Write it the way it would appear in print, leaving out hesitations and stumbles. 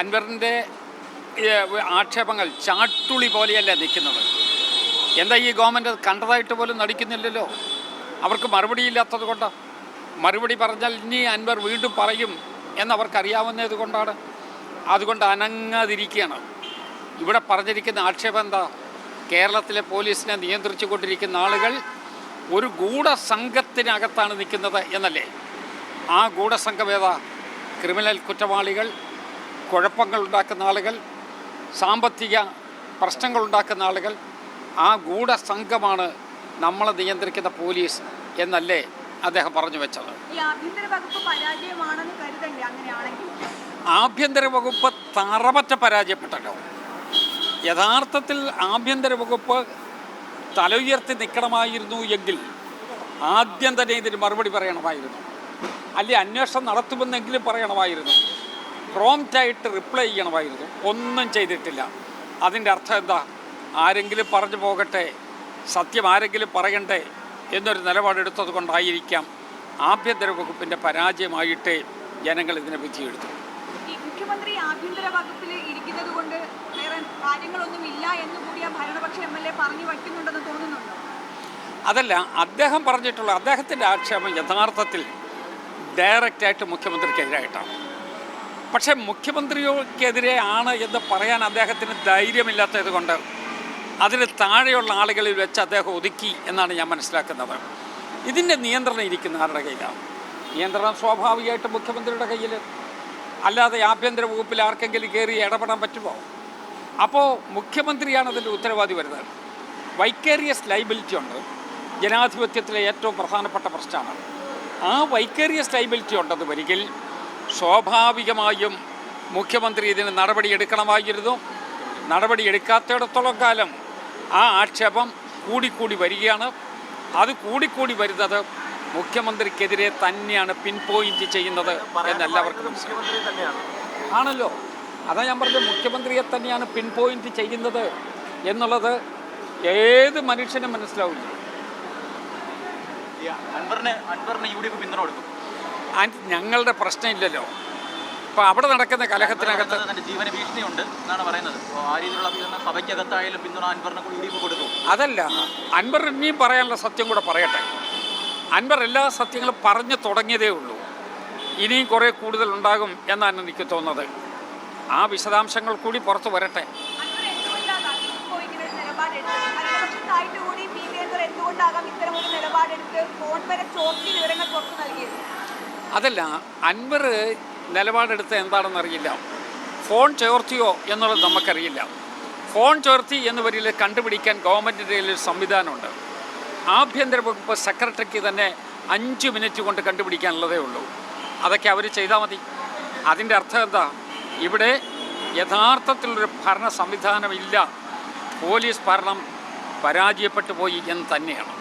അൻവറിൻ്റെ ആക്ഷേപങ്ങൾ ചാട്ടുളി പോലെയല്ല നിൽക്കുന്നത്. എന്താ ഈ ഗവൺമെൻറ് കണ്ടതായിട്ട് പോലും നടിക്കുന്നില്ലല്ലോ. അവർക്ക് മറുപടിയില്ലാത്തത് കൊണ്ടാണ്. മറുപടി പറഞ്ഞാൽ ഇനി അൻവർ വീണ്ടും പറയും എന്നവർക്കറിയാവുന്നത് കൊണ്ടാണ്. അതുകൊണ്ട് അനങ്ങാതിരിക്കുകയാണ്. ഇവിടെ പറഞ്ഞിരിക്കുന്ന ആക്ഷേപം എന്താ? കേരളത്തിലെ പോലീസിനെ നിയന്ത്രിച്ചു കൊണ്ടിരിക്കുന്ന ആളുകൾ ഒരു ഗൂഢസംഘത്തിനകത്താണ് നിൽക്കുന്നത് എന്നല്ലേ? ആ ഗൂഢസംഘം ഏതാ? ക്രിമിനൽ കുറ്റവാളികൾ, കുഴപ്പങ്ങൾ ഉണ്ടാക്കുന്ന ആളുകൾ, സാമ്പത്തിക പ്രശ്നങ്ങൾ ഉണ്ടാക്കുന്ന ആളുകൾ. ആ ഗൂഢസംഘമാണ് നമ്മളെ നിയന്ത്രിക്കുന്ന പോലീസ് എന്നല്ലേ അദ്ദേഹം പറഞ്ഞു വെച്ചത്. ആഭ്യന്തര വകുപ്പ് തറപറ്റ പരാജയപ്പെട്ടല്ലോ. യഥാർത്ഥത്തിൽ ആഭ്യന്തര വകുപ്പ് തല ഉയർത്തി നിൽക്കണമായിരുന്നു എങ്കിൽ ആദ്യം തന്നെ ഇതിന് മറുപടി പറയണമായിരുന്നു. അല്ലെ അന്വേഷണം നടത്തുമെന്നെങ്കിലും പറയണമായിരുന്നു. പ്രോംപ്റ്റായിട്ട് റിപ്ലൈ ചെയ്യണമായിരുന്നു. ഒന്നും ചെയ്തിട്ടില്ല. അതിൻ്റെ അർത്ഥം എന്താ? ആരെങ്കിലും പറഞ്ഞു പോകട്ടെ, സത്യം ആരെങ്കിലും പറയണ്ടേ എന്നൊരു നിലപാടെടുത്തത് കൊണ്ടായിരിക്കാം ആഭ്യന്തര വകുപ്പിൻ്റെ പരാജയമായിട്ട് ജനങ്ങൾ ഇതിനെ വിധിയെടുത്തു. മുഖ്യമന്ത്രി ആഭ്യന്തര വകുപ്പിൽ ഇരിക്കുന്നത് കൊണ്ട് വേറെ കാര്യങ്ങളൊന്നും ഇല്ല എന്ന് കൂടി ഭരണപക്ഷ MLA പറഞ്ഞു വയ്ക്കുന്നുണ്ടെന്ന് തോന്നുന്നുണ്ടോ? അതല്ല, അദ്ദേഹം പറഞ്ഞിട്ടുള്ള അദ്ദേഹത്തിൻ്റെ ആക്ഷേപം യഥാർത്ഥത്തിൽ ഡയറക്റ്റായിട്ട് മുഖ്യമന്ത്രിക്കെതിരായിട്ടാണ്. പക്ഷേ മുഖ്യമന്ത്രിക്കെതിരെ ആണ് എന്ന് പറയാൻ അദ്ദേഹത്തിന് ധൈര്യമില്ലാത്തത് കൊണ്ട് അതിന് താഴെയുള്ള ആളുകളിൽ വെച്ച് അദ്ദേഹം ഒതുക്കി എന്നാണ് ഞാൻ മനസ്സിലാക്കുന്നത്. ഇതിൻ്റെ നിയന്ത്രണം ഇരിക്കുന്ന ആരുടെ കയ്യിലാണ്? നിയന്ത്രണം സ്വാഭാവികമായിട്ട് മുഖ്യമന്ത്രിയുടെ കയ്യിൽ. അല്ലാതെ ആഭ്യന്തര വകുപ്പിൽ ആർക്കെങ്കിലും കയറി ഇടപെടാൻ പറ്റുമോ? അപ്പോൾ മുഖ്യമന്ത്രിയാണ് അതിൻ്റെ ഉത്തരവാദി വരുന്നത്. വൈക്കേറിയസ് ലൈബിലിറ്റി ഉണ്ട്. ജനാധിപത്യത്തിലെ ഏറ്റവും പ്രധാനപ്പെട്ട പ്രശ്നമാണ്. ആ വൈക്കേറിയസ് ലൈബിലിറ്റി ഉണ്ടെന്ന് വരികിൽ സ്വാഭാവികമായും മുഖ്യമന്ത്രി ഇതിന് നടപടിയെടുക്കണമായിരുന്നു. നടപടിയെടുക്കാത്തിടത്തോളം കാലം ആ ആക്ഷേപം കൂടിക്കൂടി വരികയാണ്. അത് കൂടിക്കൂടി വരുന്നത് മുഖ്യമന്ത്രിക്കെതിരെ തന്നെയാണ് പിൻ പോയിന്റ് ചെയ്യുന്നത് എന്നെല്ലാവർക്കും ആണല്ലോ. അതാ ഞാൻ പറഞ്ഞത്, മുഖ്യമന്ത്രിയെ തന്നെയാണ് പിൻ പോയിന്റ് ചെയ്യുന്നത് എന്നുള്ളത് ഏത് മനുഷ്യനും മനസ്സിലാവില്ല. ഞങ്ങളുടെ പ്രശ്നമില്ലല്ലോ. അപ്പോൾ അവിടെ നടക്കുന്ന കലഹത്തിനകത്ത് ജീവന ഭീഷണിയുണ്ട് എന്നാണ് പറയുന്നത്. ആ രീതിയിലുള്ള സഭയ്ക്കകത്തായാലും പിന്തുണ അൻവറിന് കൊടുക്കും. അതല്ല, അൻവർ ഇനിയും പറയാനുള്ള സത്യം കൂടെ പറയട്ടെ. അൻവർ എല്ലാ സത്യങ്ങളും പറഞ്ഞു തുടങ്ങിയതേ ഉള്ളൂ. ഇനിയും കുറേ കൂടുതലുണ്ടാകും എന്നാണ് എനിക്ക് തോന്നുന്നത്. ആ വിശദാംശങ്ങൾ കൂടി പുറത്തു വരട്ടെ. അതല്ല, അൻവർ നിലപാടെടുത്ത് എന്താണെന്നറിയില്ല. ഫോൺ ചോർത്തിയോ എന്നുള്ളത് നമുക്കറിയില്ല. ഫോൺ ചോർത്തി എന്ന് വരിയിൽ കണ്ടുപിടിക്കാൻ ഗവൺമെൻറ്റിൻ്റെ കയ്യിൽ ഒരു സംവിധാനമുണ്ട്. ആഭ്യന്തര വകുപ്പ് സെക്രട്ടറിക്ക് തന്നെ 5 മിനിറ്റ് കൊണ്ട് കണ്ടുപിടിക്കാനുള്ളതേ ഉള്ളൂ. അതൊക്കെ അവർ ചെയ്താൽ മതി. അതിൻ്റെ അർത്ഥം എന്താ? ഇവിടെ യഥാർത്ഥത്തിലൊരു ഭരണ സംവിധാനമില്ല. പോലീസ് ഭരണം പരാജയപ്പെട്ടു പോയി എന്ന് തന്നെയാണ്.